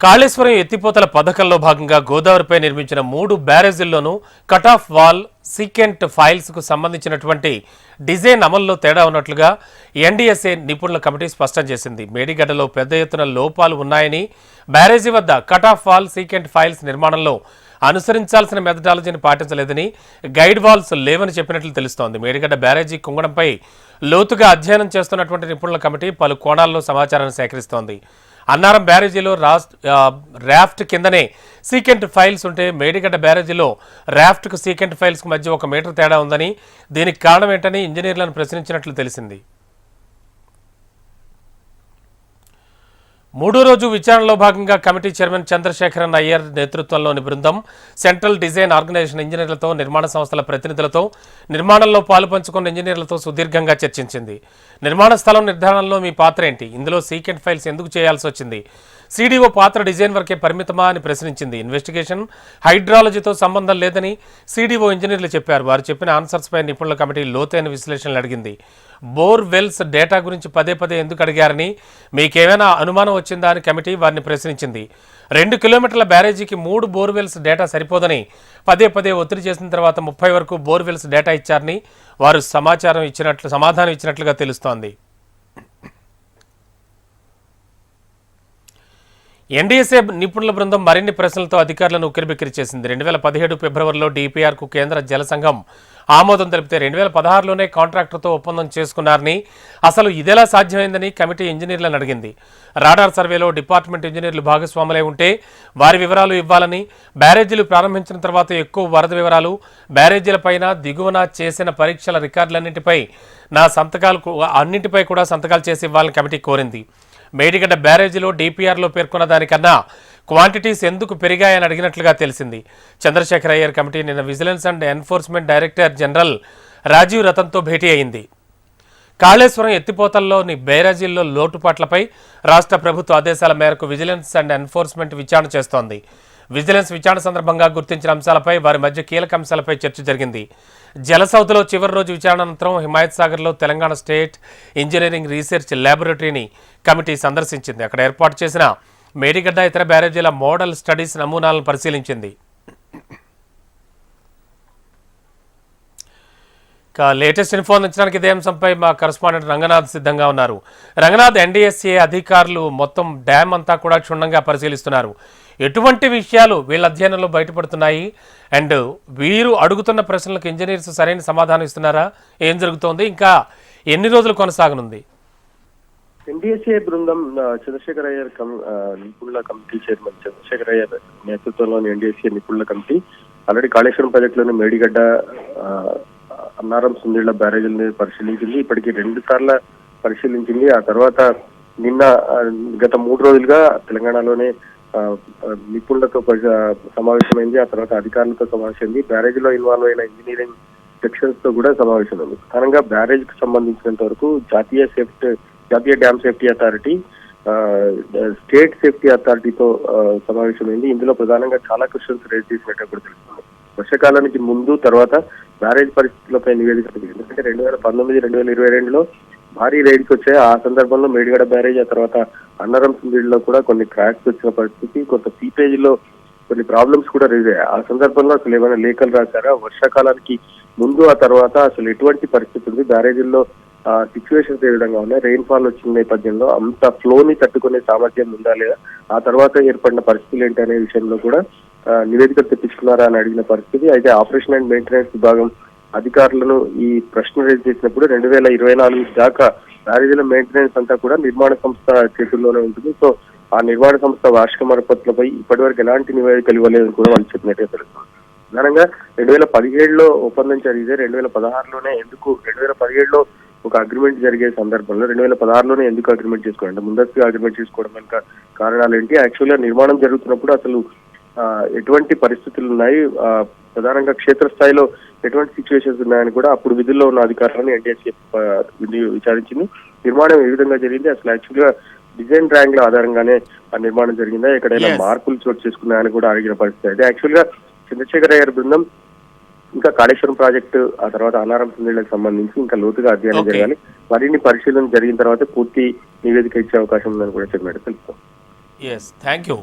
కాళేశ్వరం ఎత్తిపోతల పథకంలో భాగంగా గోదావరిపై నిర్మించిన 3 బ్యారేజీల్లోనూ cut off wall secant piles కు సంబంధించినటువంటి డిజైన్ అమల్లో తేడా ఉన్నట్లుగా ఎన్డీఎస్ఏ నిపుణుల కమిటీ స్పష్టం చేసింది. మేడిగడ్డలో పెద్ద ఎత్తున లోపాలు ఉన్నాయని, బ్యారేజీ వద్ద cut off wall secant files నిర్మాణంలో అనుసరించాల్సిన మెథడాలజీని పాటించలేదని, గైడ్ వాల్స్ లేవని చెప్పినట్లు తెలుస్తోంది. మేడిగడ్డ బ్యారేజీ కుంగడంపై లోతుగా అధ్యయనం చేస్తున్నటువంటి నిపుణుల కమిటీ పలు కోణాల్లో సమాచారాన్ని సేకరిస్తోంది. అన్నారం బ్యారేజీలో రాఫ్ట్ కిందనే సీకెంట్ ఫైల్స్ ఉంటే మేడిగడ్డ బ్యారేజీలో రాఫ్ట్కు సీకెంట్ ఫైల్స్కు మధ్య 1 మీటర్ తేడా ఉందని, దీనికి కారణం ఏంటని ఇంజనీర్లను ప్రశ్నించినట్లు తెలిసింది. మూడో రోజు విచారణలో భాగంగా కమిటీ చైర్మన్ చంద్రశేఖరన్ అయ్యర్ నేతృత్వంలోని బృందం సెంట్రల్ డిజైన్ ఆర్గనైజేషన్ ఇంజనీర్లతో, నిర్మాణ సంస్థల ప్రతినిధులతో, నిర్మాణంలో పాలుపంచుకున్న ఇంజనీర్లతో సుదీర్ఘంగా చర్చించింది. నిర్మాణ స్థలం నిర్ధారణలో మీ పాత్ర ఏంటి? ఇందులో సీకెంట్ ఫైల్స్ ఎందుకు చేయాల్సి వచ్చింది? సీడీఓ పాత్ర డిజైన్ వరకే పరిమితమా అని ప్రశ్నించింది. ఇన్వెస్టిగేషన్, హైడ్రాలజీతో సంబంధం లేదని సీడీఓ ఇంజనీర్లు చెప్పారు. వారు చెప్పిన ఆన్సర్స్పై నిపుణుల కమిటీ లోతైన విశ్లేషణలు అడిగింది. బోర్ వెల్స్ డేటా గురించి పదే ఎందుకు అడిగారని, మీకేమైనా అనుమానం వచ్చిందా అని కమిటీ వారిని ప్రశ్నించింది. 2 కిలోమీటర్ల బ్యారేజీకి 3 బోర్వెల్స్ డేటా సరిపోదని పదే ఒత్తిడి చేసిన తర్వాత 30 వరకు బోర్వెల్స్ డేటా ఇచ్చారని వారు సమాధానం ఇచ్చినట్లుగా తెలుస్తోంది. ఎన్డీఎస్ఏ నిపుణుల బృందం మరిన్ని ప్రశ్నలతో అధికారులను ఉక్కిరిబిక్కిరి చేసింది. 2017 ఫిబ్రవరిలో డీపీఆర్కు కేంద్ర జల సంఘం ఆమోదం తెలిపితే 2016లోనే కాంట్రాక్టర్తో ఒప్పందం చేసుకున్నారని, అసలు ఇదెలా సాధ్యమైందని కమిటీ ఇంజనీర్లను అడిగింది. రాడార్ సర్వేలో డిపార్ట్మెంట్ ఇంజనీర్లు భాగస్వాములై ఉంటే వారి వివరాలు ఇవ్వాలని, బ్యారేజీలు ప్రారంభించిన తర్వాత ఎక్కువ వరద వివరాలు, బ్యారేజీలపైన దిగువన చేసిన పరీక్షల రికార్డులన్నింటిపై అన్నింటిపై కూడా సంతకాలు చేసి ఇవ్వాలని కమిటీ కోరింది. మేడిగడ్డ బ్యారేజీలో డీపీఆర్లో పేర్కొన్న దానికన్నా క్వాంటిటీస్ ఎందుకు పెరిగాయని అడిగినట్లుగా తెలిసింది. చంద్రశేఖర్ అయ్యర్ కమిటీ నిన్న vigilance and enforcement director general Rajiv రతన్తో భేటీ అయింది. కాళేశ్వరం ఎత్తిపోతల్లోని బ్యారేజీల్లో లోటుపాట్లపై రాష్ట్ర ప్రభుత్వ ఆదేశాల మేరకు విజిలెన్స్ అండ్ ఎన్ఫోర్స్మెంట్ విచారణ చేస్తోంది. విజిలెన్స్ విచారణ సందర్భంగా గుర్తించిన అంశాలపై, వారి మధ్య కీలక అంశాలపై చర్చ జరిగింది. జలసౌధలో చివరి రోజు విచారణ అనంతరం హిమాయత్ సాగర్లో తెలంగాణ స్టేట్ ఇంజనీరింగ్ రీసెర్చ్ ల్యాబొరేటరీని కమిటీ సందర్శించింది. అక్కడ ఏర్పాటు చేసిన మేడిగడ్డ ఇతర బ్యారేజీల మోడల్ స్టడీస్ నమూనాలను పరిశీలించింది. లేటెస్ట్ ఇన్ఫో అందించడానికి ఇదే అంశంపై మా కరెస్పాండెంట్ రంగనాథ్ సిద్ధంగా ఉన్నారు. రంగనాథ్, ఎన్డీఎస్ఏ అధికారులు మొత్తం డ్యామ్ అంతా కూడా క్షుణ్ణంగా పరిశీలిస్తున్నారు. ఎటువంటి విషయాలు వీళ్ళ అధ్యయనంలో బయటపడుతున్నాయి? అండ్ వీరు అడుగుతున్న ప్రశ్నలకు ఇంజనీర్స్ సరైన సమాధానం ఇస్తున్నారా? ఏం జరుగుతోంది? ఇంకా ఎన్ని రోజులు కొనసాగనుంది? ఎన్డీఎస్ఏ బృందం చంద్రశేఖర్ అయ్యర్ నిపుణుల కమిటీ చైర్మన్ చంద్రశేఖర్ అయ్యర్ నేతృత్వంలోని ఎన్డీఎస్ఏ నిపుణుల కమిటీ ఆల్రెడీ కాళేశ్వరం ప్రాజెక్టులోని మేడిగడ్డ, అన్నారం, సుందిళ్ల బ్యారేజీలని పరిశీలించింది. ఇప్పటికీ 2 సార్లు పరిశీలించింది. ఆ తర్వాత నిన్న గత 3 రోజులుగా తెలంగాణలోనే నిపుణులతో సమావేశమైంది. ఆ తర్వాత అధికారులతో సమావేశమైంది. బ్యారేజీలో ఇన్వాల్వ్ అయిన ఇంజనీరింగ్ సెక్షన్స్ తో కూడా సమావేశమైంది. ప్రధానంగా బ్యారేజ్ కు సంబంధించినంత వరకు జాతీయ dam safety authority, state safety అథారిటీతో సమావేశమైంది. ఇందులో ప్రధానంగా చాలా క్వశ్చన్స్ రేజ్ చేసినట్టు కూడా తెలుస్తుంది. వర్షాకాలానికి ముందు, తర్వాత బ్యారేజ్ పరిస్థితులపై నివేదిక. ఎందుకంటే 2019-2022లో భారీ రైడ్స్ వచ్చాయి. ఆ సందర్భంలో మేడిగడ్డ బ్యారేజ్, ఆ తర్వాత అన్నారం సుందిళ్లలో కూడా కొన్ని క్రాక్స్ వచ్చిన పరిస్థితి, కొంత సీపేజీలో కొన్ని ప్రాబ్లమ్స్ కూడా రైజ్ అయ్యాయి. ఆ సందర్భంలో అసలు ఏమైనా లేఖలు రాశారా? వర్షాకాలానికి ముందు, ఆ తర్వాత అసలు ఎటువంటి పరిస్థితి ఉంది, బ్యారేజీల్లో సిచ్యువేషన్స్ ఏ విధంగా ఉన్నాయి, రెయిన్ ఫాల్ వచ్చిన నేపథ్యంలో అంత ఫ్లోని తట్టుకునే సామర్థ్యం ఉందా లేదా, ఆ తర్వాత ఏర్పడిన పరిస్థితులు ఏంటి అనే విషయంలో కూడా నివేదికలు తెప్పించుకున్నారా అని అడిగిన పరిస్థితి. అయితే ఆపరేషన్ అండ్ మెయింటెనెన్స్ విభాగం అధికారులను ఈ ప్రశ్న రేజ్ చేసినప్పుడు 2024 దాకా బ్యారేజీల మెయింటెనెన్స్ అంతా కూడా నిర్మాణ సంస్థ చేతుల్లోనే ఉంటుంది. సో ఆ నిర్మాణ సంస్థ వార్షిక మరమ్మతులపై ఇప్పటివరకు ఎలాంటి నివేదికలు ఇవ్వలేదని కూడా వాళ్ళు చెప్పినట్టుగా తెలుస్తుంది. ప్రధానంగా 2017లో ఒప్పందం జరిగితే 2016లోనే ఎందుకు, 2017లో ఒక అగ్రిమెంట్ జరిగే సందర్భంలో 2016లోనే ఎందుకు అగ్రిమెంట్ చేసుకోవడం, అంటే ముందస్తుగా అగ్రిమెంట్ చేసుకోవడం వెనుక కారణాలు ఏంటి? యాక్చువల్గా నిర్మాణం జరుగుతున్నప్పుడు అసలు ఎటువంటి పరిస్థితులు ఉన్నాయి, ప్రధానంగా క్షేత్రస్థాయిలో ఎటువంటి సిచ్యువేషన్స్ ఉన్నాయని కూడా అప్పుడు విధుల్లో ఉన్న అధికారులను ఎన్డీఎస్ఏ విచారించింది. నిర్మాణం ఏ విధంగా జరిగింది, అసలు యాక్చువల్గా డిజైన్ డ్రాయింగ్ల ఆధారంగానే ఆ నిర్మాణం జరిగిందా, ఎక్కడైనా మార్పులు చోటు చేసుకున్నాయని కూడా అడిగిన పరిస్థితి. అయితే యాక్చువల్గా చంద్రశేఖర్ అయ్యర్ బృందం ఇంకా కాళేశ్వరం ప్రాజెక్టు, ఆ తర్వాత అన్నారం సుందిళ్లకు సంబంధించి ఇంకా లోతుగా అధ్యయనం జరగాలి. మరిన్ని పరిశీలన జరిగిన తర్వాత పూర్తి నివేదిక ఇచ్చే అవకాశం ఉందని కూడా చెప్పినట్టు తెలుస్తాం. Thank you.